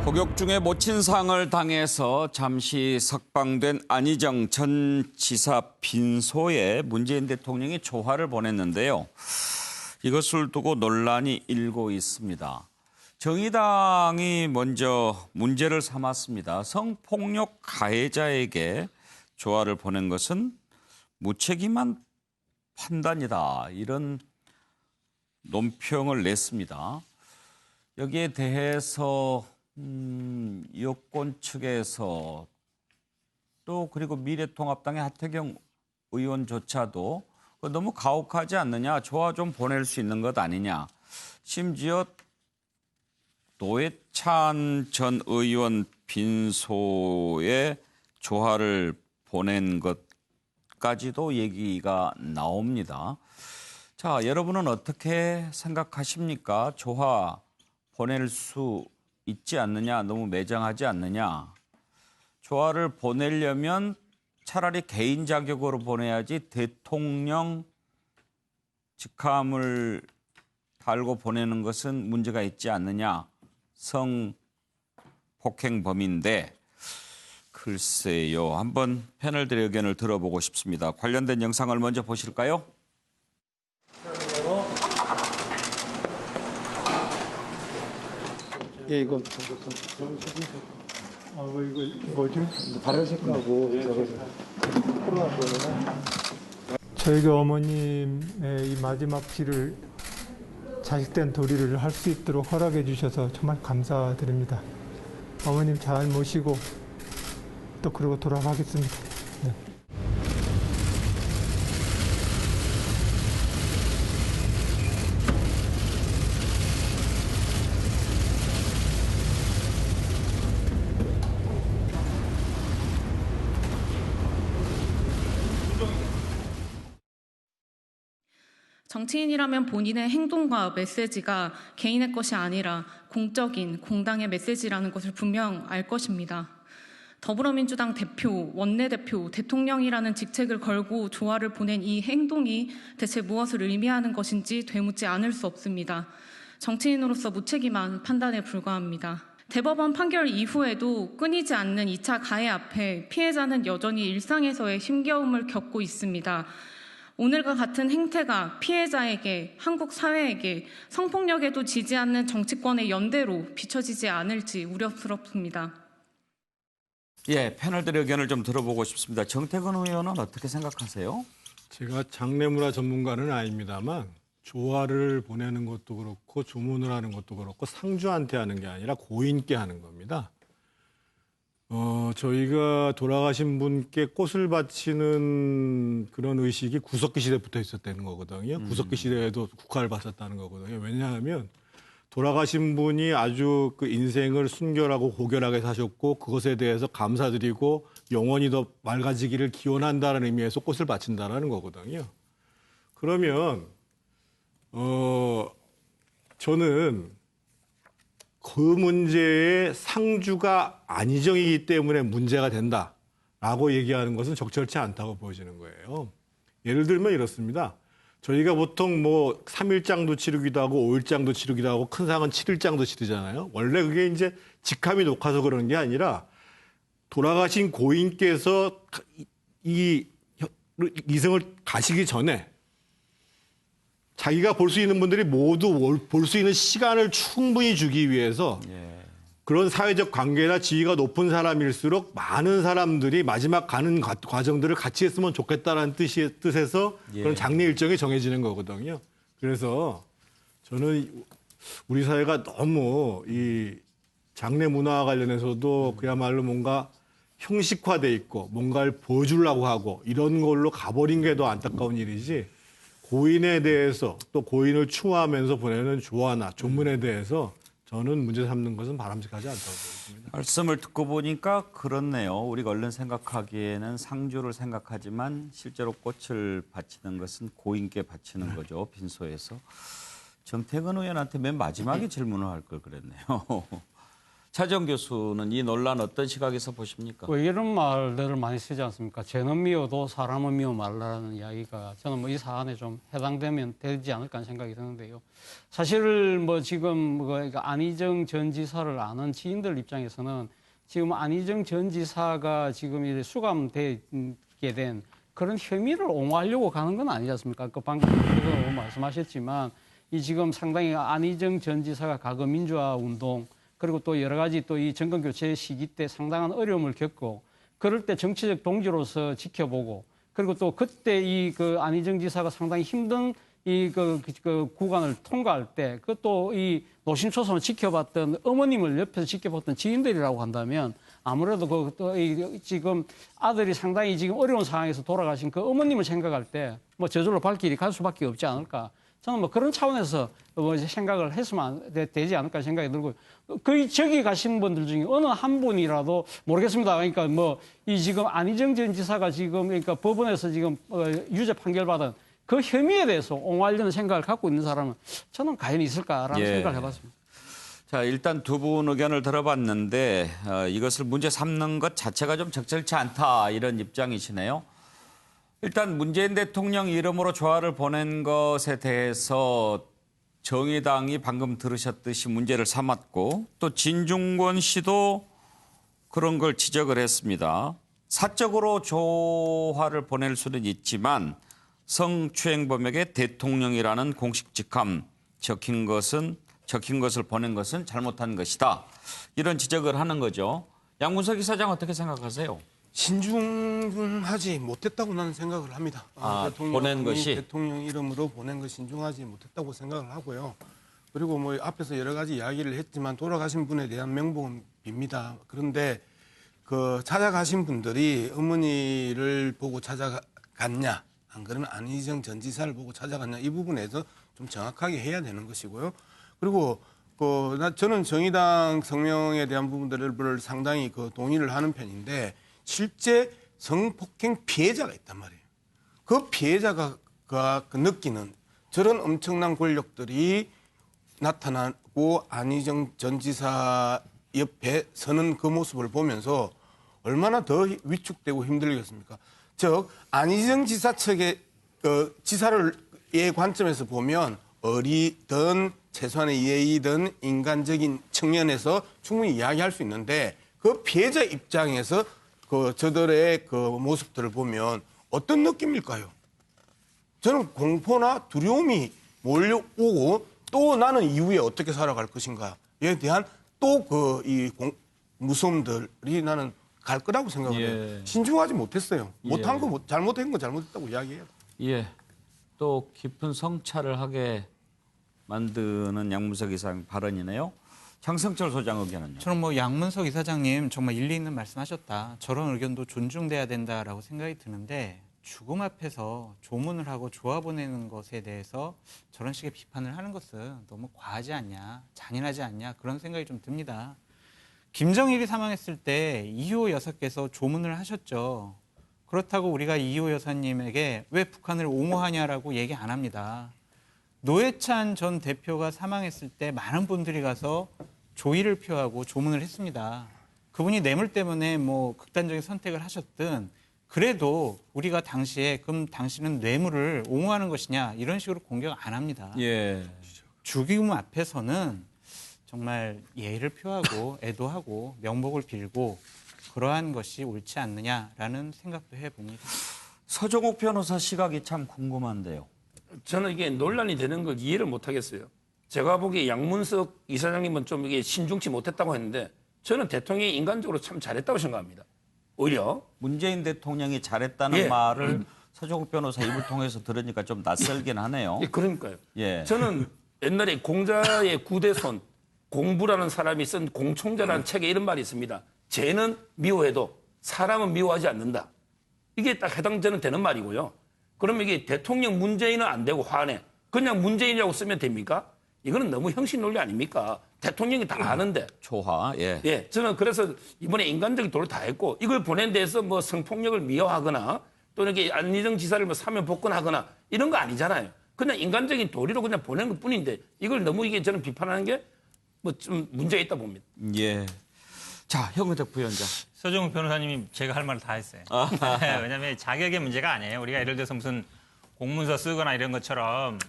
복역 중에 모친상을 당해서 잠시 석방된 안희정 전 지사 빈소에 문재인 대통령이 조화를 보냈는데요. 이것을 두고 논란이 일고 있습니다. 정의당이 먼저 문제를 삼았습니다. 성폭력 가해자에게 조화를 보낸 것은 무책임한 판단이다. 이런 논평을 냈습니다. 여기에 대해서 여권 측에서 또 그리고 미래통합당의 하태경 의원조차도 너무 가혹하지 않느냐, 조화 좀 보낼 수 있는 것 아니냐. 심지어 노회찬 전 의원 빈소에 조화를 보낸 것까지도 얘기가 나옵니다. 자, 여러분은 어떻게 생각하십니까? 조화 보낼 수 있지 않느냐, 너무 매정하지 않느냐. 조화를 보내려면 차라리 개인 자격으로 보내야지 대통령 직함을 달고 보내는 것은 문제가 있지 않느냐. 성폭행범인데 글쎄요. 한번 패널들의 의견을 들어보고 싶습니다. 관련된 영상을 먼저 보실까요? 예, 이거 이거 뭐지? 발열색하고 코로나 때문에 저에게 어머님의 이 마지막 길을 자식된 도리를 할 수 있도록 허락해 주셔서 정말 감사드립니다. 어머님 잘 모시고 또 그러고 돌아가겠습니다. 네. 정치인이라면 본인의 행동과 메시지가 개인의 것이 아니라 공적인 공당의 메시지라는 것을 분명 알 것입니다. 더불어민주당 대표, 원내대표, 대통령이라는 직책을 걸고 조화를 보낸 이 행동이 대체 무엇을 의미하는 것인지 되묻지 않을 수 없습니다. 정치인으로서 무책임한 판단에 불과합니다. 대법원 판결 이후에도 끊이지 않는 2차 가해 앞에 피해자는 여전히 일상에서의 힘겨움을 겪고 있습니다. 오늘과 같은 행태가 피해자에게, 한국 사회에게, 성폭력에도 지지 않는 정치권의 연대로 비춰지지 않을지 우려스럽습니다. 예, 패널들의 의견을 좀 들어보고 싶습니다. 정태근 의원은 어떻게 생각하세요? 제가 장례문화 전문가는 아닙니다만 조화를 보내는 것도 그렇고 조문을 하는 것도 그렇고 상주한테 하는 게 아니라 고인께 하는 겁니다. 저희가 돌아가신 분께 꽃을 바치는 그런 의식이 구석기 시대부터 있었다는 거거든요. 구석기 시대에도 국화를 바쳤다는 거거든요. 왜냐하면 돌아가신 분이 아주 그 인생을 순결하고 고결하게 사셨고 그것에 대해서 감사드리고 영원히 더 맑아지기를 기원한다는 의미에서 꽃을 바친다는 거거든요. 그러면 저는 그 문제의 상주가 안희정이기 때문에 문제가 된다라고 얘기하는 것은 적절치 않다고 보여지는 거예요. 예를 들면 이렇습니다. 저희가 보통 뭐 3일장도 치르기도 하고 5일장도 치르기도 하고 큰 상은 7일장도 치르잖아요. 원래 그게 이제 직함이 높아서 그러는 게 아니라 돌아가신 고인께서 이 이승을 가시기 전에 자기가 볼 수 있는 분들이 모두 볼 수 있는 시간을 충분히 주기 위해서 그런 사회적 관계나 지위가 높은 사람일수록 많은 사람들이 마지막 가는 과정들을 같이 했으면 좋겠다는 뜻에서 그런 장례 일정이 정해지는 거거든요. 그래서 저는 우리 사회가 너무 이 장례 문화와 관련해서도 그야말로 뭔가 형식화돼 있고 뭔가를 보여주려고 하고 이런 걸로 가버린 게 더 안타까운 일이지 고인에 대해서 또 고인을 추모하면서 보내는 조화나 조문에 대해서 저는 문제 삼는 것은 바람직하지 않다고 보입니다. 말씀을 듣고 보니까 그렇네요. 우리가 얼른 생각하기에는 상주를 생각하지만 실제로 꽃을 바치는 것은 고인께 바치는 거죠. 빈소에서. 정태근 의원한테 맨 마지막에 질문을 할 걸 그랬네요. 차정 교수는 이 논란 어떤 시각에서 보십니까? 뭐 이런 말들을 많이 쓰지 않습니까? 죄는 미워도 사람은 미워 말라는 이야기가 저는 뭐 이 사안에 좀 해당되면 되지 않을까 하는 생각이 드는데요. 사실 뭐 지금 뭐 안희정 전 지사를 아는 지인들 입장에서는 지금 안희정 전 지사가 지금 이제 수감되게 된 그런 혐의를 옹호하려고 가는 건 아니지 않습니까? 그 방금 말씀하셨지만 이 지금 상당히 안희정 전 지사가 과거 민주화 운동 그리고 또 여러 가지 또 이 정권 교체 시기 때 상당한 어려움을 겪고 그럴 때 정치적 동지로서 지켜보고 그리고 또 그때 이 그 안희정 지사가 상당히 힘든 이 그 구간을 통과할 때 그것도 이 노심초사를 지켜봤던 어머님을 옆에서 지켜봤던 지인들이라고 한다면 아무래도 지금 아들이 상당히 지금 어려운 상황에서 돌아가신 그 어머님을 생각할 때 뭐 저절로 발길이 갈 수밖에 없지 않을까. 저는 뭐 그런 차원에서 뭐 생각을 했으면 되지 않을까 생각이 들고 거의 저기 가신 분들 중에 어느 한 분이라도 모르겠습니다. 그러니까 뭐 이 지금 안희정 전 지사가 지금 그러니까 법원에서 지금 유죄 판결받은 그 혐의에 대해서 옹호하려는 생각을 갖고 있는 사람은 저는 과연 있을까라는 생각을 해봤습니다. 자, 일단 두 분 의견을 들어봤는데 이것을 문제 삼는 것 자체가 좀 적절치 않다 이런 입장이시네요. 일단 문재인 대통령 이름으로 조화를 보낸 것에 대해서 정의당이 방금 들으셨듯이 문제를 삼았고 또 진중권 씨도 그런 걸 지적을 했습니다. 사적으로 조화를 보낼 수는 있지만 성추행범에게 대통령이라는 공식 직함 적힌 것을 보낸 것은 잘못한 것이다. 이런 지적을 하는 거죠. 양문석 이사장 어떻게 생각하세요? 신중하지 못했다고 나는 생각을 합니다. 보낸 것이? 대통령 이름으로 보낸 것 신중하지 못했다고 생각을 하고요. 그리고 뭐 앞에서 여러 가지 이야기를 했지만 돌아가신 분에 대한 명복은 빕니다. 그런데 그 찾아가신 분들이 어머니를 보고 찾아갔냐, 안 그러면 안희정 전 지사를 보고 찾아갔냐 이 부분에서 좀 정확하게 해야 되는 것이고요. 그리고 저는 정의당 성명에 대한 부분들을 상당히 동의를 하는 편인데 실제 성폭행 피해자가 있단 말이에요. 그 피해자가 느끼는 저런 엄청난 권력들이 나타나고 안희정 전 지사 옆에 서는 그 모습을 보면서 얼마나 더 위축되고 힘들겠습니까? 즉 안희정 지사 측의 지사의 관점에서 보면 어리든 최소한의 예의든 인간적인 측면에서 충분히 이야기할 수 있는데 그 피해자 입장에서 저들의 모습들을 보면 어떤 느낌일까요? 저는 공포나 두려움이 몰려오고 또 나는 이후에 어떻게 살아갈 것인가에 대한 또 이 무서움들이 나는 갈 거라고 생각을 해요. 신중하지 못했어요. 못한 거 잘못한 거 잘못했다고 이야기해요. 예. 또 깊은 성찰을 하게 만드는 양문석 이사장 발언이네요. 장성철 소장 의견은요? 저는 뭐 양문석 이사장님 정말 일리 있는 말씀하셨다. 저런 의견도 존중돼야 된다라고 생각이 드는데 죽음 앞에서 조문을 하고 조화 보내는 것에 대해서 저런 식의 비판을 하는 것은 너무 과하지 않냐, 잔인하지 않냐 그런 생각이 좀 듭니다. 김정일이 사망했을 때 이효 여사께서 조문을 하셨죠. 그렇다고 우리가 이효 여사님에게 왜 북한을 옹호하냐라고 얘기 안 합니다. 노회찬 전 대표가 사망했을 때 많은 분들이 가서 조의를 표하고 조문을 했습니다. 그분이 뇌물 때문에 뭐 극단적인 선택을 하셨든 그래도 우리가 당시에 그럼 당신은 뇌물을 옹호하는 것이냐 이런 식으로 공격 안 합니다. 예. 죽임 앞에서는 정말 예의를 표하고 애도하고 명복을 빌고 그러한 것이 옳지 않느냐라는 생각도 해봅니다. 서종욱 변호사 시각이 참 궁금한데요. 저는 이게 논란이 되는 걸 이해를 못 하겠어요. 제가 보기에 양문석 이사장님은 좀 이게 신중치 못했다고 했는데 저는 대통령이 인간적으로 참 잘했다고 생각합니다. 오히려 문재인 대통령이 잘했다는 말을 서종욱 변호사 입을 통해서 들으니까 좀 낯설긴 하네요. 그러니까요. 예. 저는 옛날에 공자의 구대손 공부라는 사람이 쓴 공총자라는 책에 이런 말이 있습니다. 죄는 미워해도 사람은 미워하지 않는다. 이게 딱 해당 저는 되는 말이고요. 그러면 이게 대통령 문재인은 안 되고 화내. 그냥 문재인이라고 쓰면 됩니까? 이거는 너무 형식 논리 아닙니까? 대통령이 다 아는데. 초화. 예. 예, 저는 그래서 이번에 인간적인 도를 다 했고 이걸 보낸 데서 뭐 성폭력을 미화하거나 또는 이렇게 안희정 지사를 뭐 사면 복권하거나 이런 거 아니잖아요. 그냥 인간적인 도리로 그냥 보낸 것 뿐인데 이걸 너무 이게 저는 비판하는 게 뭐 좀 문제가 있다 봅니다. 예. 자, 형은택 부위원장. 서정욱 변호사님이 제가 할 말을 다 했어요. 왜냐하면 자격의 문제가 아니에요. 우리가 예를 들어서 무슨 공문서 쓰거나 이런 것처럼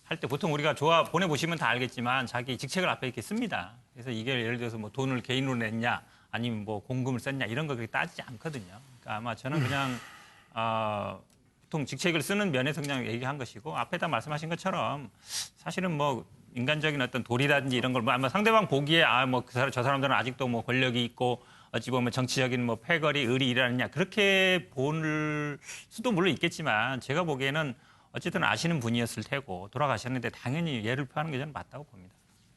할 때 보통 우리가 보내보시면 다 알겠지만 자기 직책을 앞에 이렇게 씁니다. 그래서 이게 예를 들어서 뭐 돈을 개인으로 냈냐 아니면 뭐 공금을 썼냐 이런 거 그렇게 따지지 않거든요. 그러니까 아마 저는 그냥 보통 직책을 쓰는 면에서 그냥 얘기한 것이고 앞에다 말씀하신 것처럼 사실은 뭐 인간적인 어떤 도리라든지 이런 걸 뭐 아마 상대방 보기에 저 사람들은 아직도 뭐 권력이 있고 어찌 보면 정치적인 뭐 패거리, 의리 일하느냐 그렇게 볼 수도 물론 있겠지만 제가 보기에는 어쨌든 아시는 분이었을 테고 돌아가셨는데 당연히 예를 표하는 게 저는 맞다고 봅니다.